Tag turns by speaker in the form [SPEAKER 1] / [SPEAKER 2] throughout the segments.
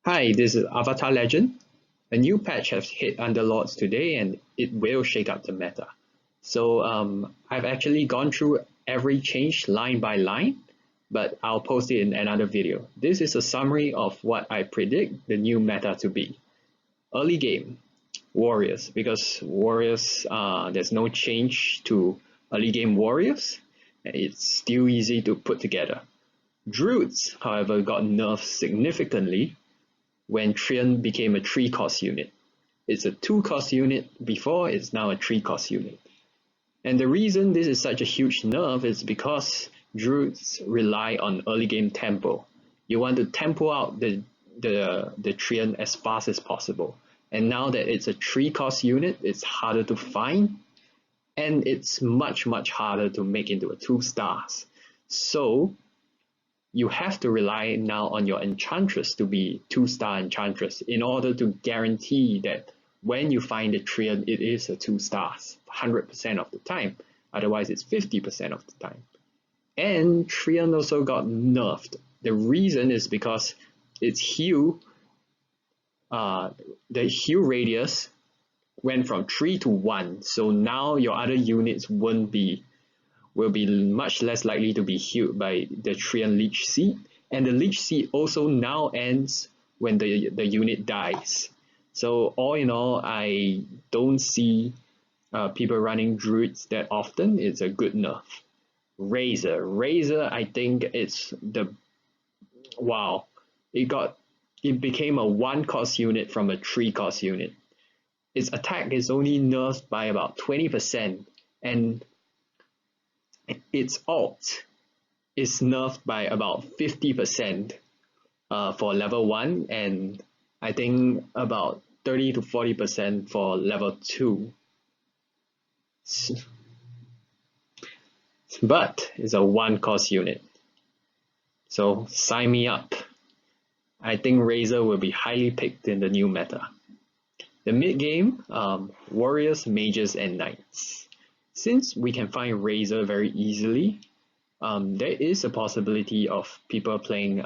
[SPEAKER 1] Hi, this is Avatar Legend. A new patch has hit Underlords today and it will shake up the meta. I've actually gone through every change line by line, but I'll post it in another video. This is a summary of what I predict the new meta to be. Early game, Warriors, because Warriors, there's no change to early game Warriors. It's still easy to put together. Druids, however, got nerfed significantly when Trian became a 3-cost unit. It's a 2-cost unit before, it's now a 3-cost unit. And the reason this is such a huge nerf is because Druids rely on early game tempo. You want to tempo out the Trian as fast as possible. And now that it's a 3-cost unit, it's harder to find, and it's much harder to make into a 2 stars. So you have to rely now on your Enchantress to be 2-star Enchantress in order to guarantee that when you find the Trian, it is a 2 stars 100% of the time. Otherwise, it's 50% of the time. And Trian also got nerfed. The reason is because its heal, the heal radius went from 3 to 1. So now your other units will be much less likely to be healed by the Trian Leech Seed, and the Leech Seed also now ends when the unit dies. So all in all, I don't see people running Druids that often. It's a good nerf. Razor, I think it's wow. It became a 1-cost unit from a 3-cost unit. Its attack is only nerfed by about 20%, and its ult is nerfed by about 50% for level 1, and I think about 30 to 40% for level 2. But it's a 1-cost unit. So sign me up. I think Razor will be highly picked in the new meta. The mid game, Warriors, Mages, and Knights. Since we can find Razor very easily, there is a possibility of people playing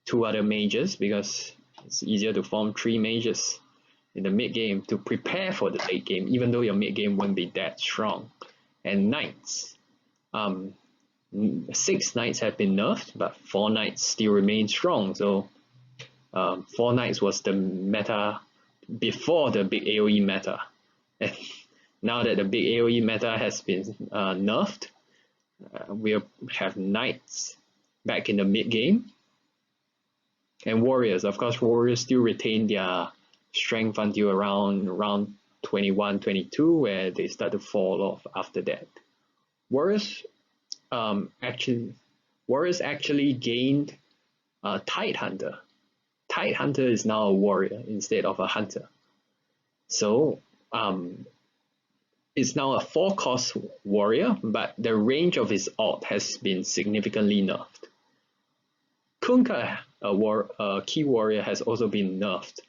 [SPEAKER 1] 2 other mages because it's easier to form 3 mages in the mid game to prepare for the late game, even though your mid game won't be that strong. And Knights, 6 Knights have been nerfed, but 4 Knights still remain strong. So 4 Knights was the meta before the big AoE meta. Now that the big AoE meta has been nerfed, we'll have Knights back in the mid game. And Warriors, of course, Warriors still retain their strength until around 21, 22, where they start to fall off after that. Warriors actually gained Tidehunter. Tidehunter is now a warrior instead of a hunter. So it's now a 4-cost warrior, but the range of his ult has been significantly nerfed. Kunkka, a key warrior, has also been nerfed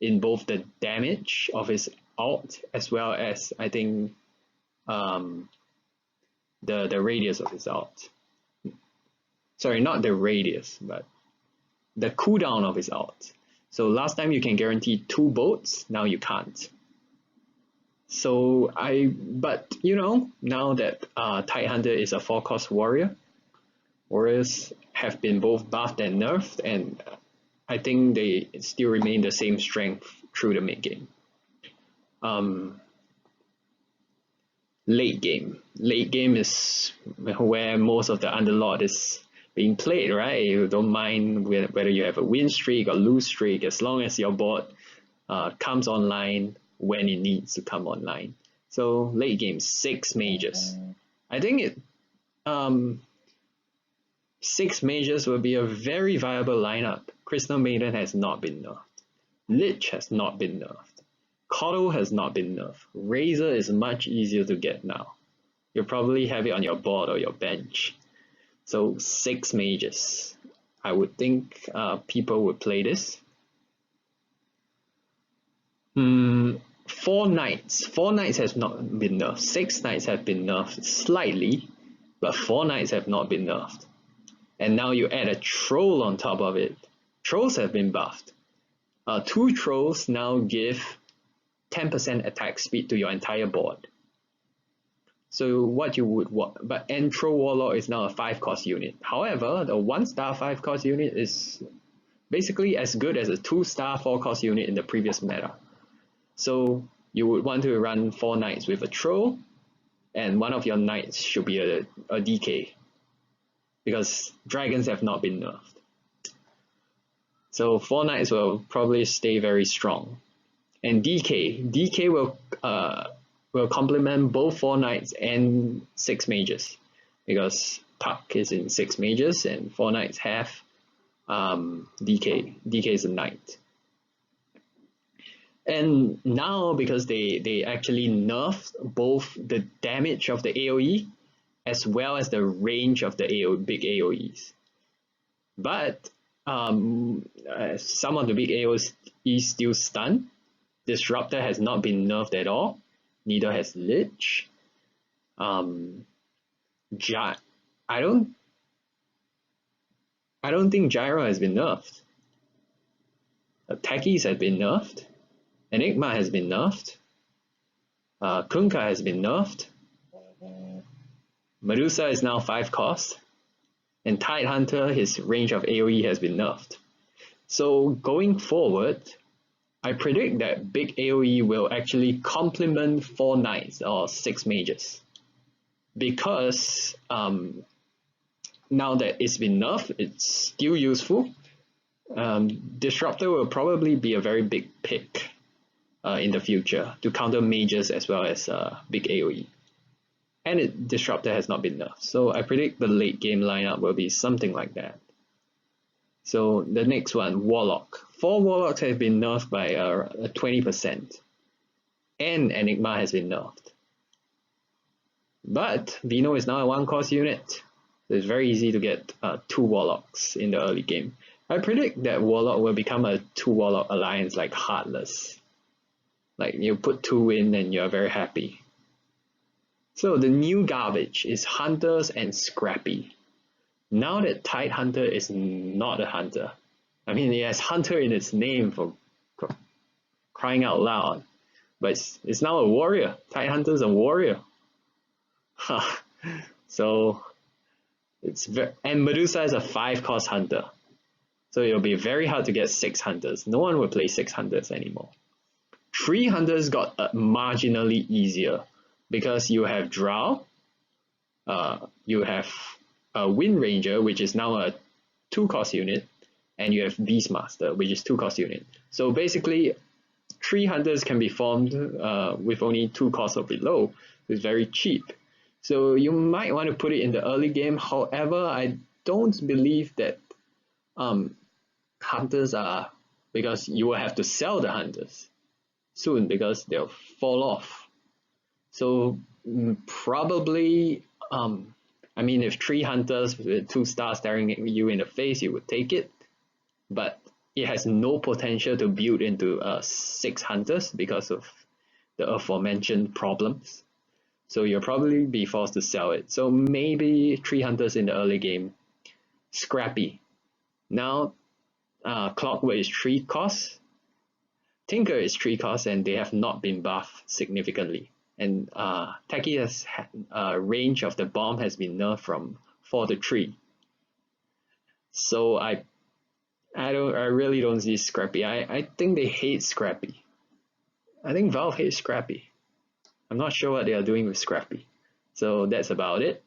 [SPEAKER 1] in both the damage of his ult as well as, I think, the radius of his ult. Sorry, not the radius, but the cooldown of his ult. So last time you can guarantee 2 bolts, now you can't. So but you know, now that Tidehunter is a 4-cost warrior, warriors have been both buffed and nerfed, and I think they still remain the same strength through the mid game. Late game is where most of the Underlord is being played, right? You don't mind whether you have a win streak or lose streak, as long as your board comes online when it needs to come online. So late game, 6 mages. I think 6 mages will be a very viable lineup. Crystal Maiden has not been nerfed. Lich has not been nerfed. Coddle has not been nerfed. Razor is much easier to get now. You'll probably have it on your board or your bench. So 6 mages. I would think people would play this. 4 Knights. 4 Knights has not been nerfed. 6 Knights have been nerfed slightly, but 4 Knights have not been nerfed. And now you add a Troll on top of it. Trolls have been buffed. 2 trolls now give 10% attack speed to your entire board. So what you would want, but Troll Warlock is now a 5-cost unit. However, the 1-star 5-cost unit is basically as good as a 2-star 4-cost unit in the previous meta. So you would want to run 4 knights with a troll, and one of your knights should be a DK, because dragons have not been nerfed. So 4 knights will probably stay very strong. And DK will complement both 4 knights and 6 mages, because Puck is in 6 mages and 4 knights have DK. DK is a knight. And now, because they actually nerfed both the damage of the AoE as well as the range of the big AoEs. But some of the big AoEs still stun. Disruptor has not been nerfed at all. Neither has Lich. I don't think Gyro has been nerfed. Techies has been nerfed. Enigma has been nerfed. Kunkka has been nerfed. Medusa is now 5 cost. And Tidehunter, his range of AoE has been nerfed. So going forward, I predict that big AoE will actually complement 4 knights or 6 mages. Because now that it's been nerfed, it's still useful. Disruptor will probably be a very big pick in the future to counter mages as well as big AoE. And Disruptor has not been nerfed. So I predict the late game lineup will be something like that. So the next one, Warlock. 4 Warlocks have been nerfed by 20%. And Enigma has been nerfed. But Vino is now a 1-cost unit. So it's very easy to get 2 Warlocks in the early game. I predict that Warlock will become a 2 Warlock alliance like Heartless. Like you put 2 in and you're very happy. So the new garbage is Hunters and Scrappy. Now that Tidehunter is not a hunter. I mean, it has Hunter in its name for crying out loud. But it's now a warrior. Tidehunter is a warrior. So and Medusa is a 5-cost hunter. So it'll be very hard to get 6 hunters. No one will play 6 hunters anymore. 3 hunters got marginally easier because you have Drow, you have a Wind Ranger, which is now a 2-cost unit, and you have Beastmaster, which is 2-cost unit. So basically, 3 hunters can be formed with only 2 costs or below. It's very cheap. So you might want to put it in the early game. However, I don't believe that hunters are, because you will have to sell the hunters soon because they'll fall off. So probably, I mean, if 3 hunters with 2 stars staring at you in the face, you would take it. But it has no potential to build into 6 hunters because of the aforementioned problems. So you'll probably be forced to sell it. So maybe 3 hunters in the early game. Scrappy. Now, Clockwork is 3 costs. Tinker is 3 costs, and they have not been buffed significantly. And Techie has range of the bomb has been nerfed from 4 to 3. So I really don't see Scrappy. I think they hate Scrappy. I think Valve hates Scrappy. I'm not sure what they are doing with Scrappy. So that's about it.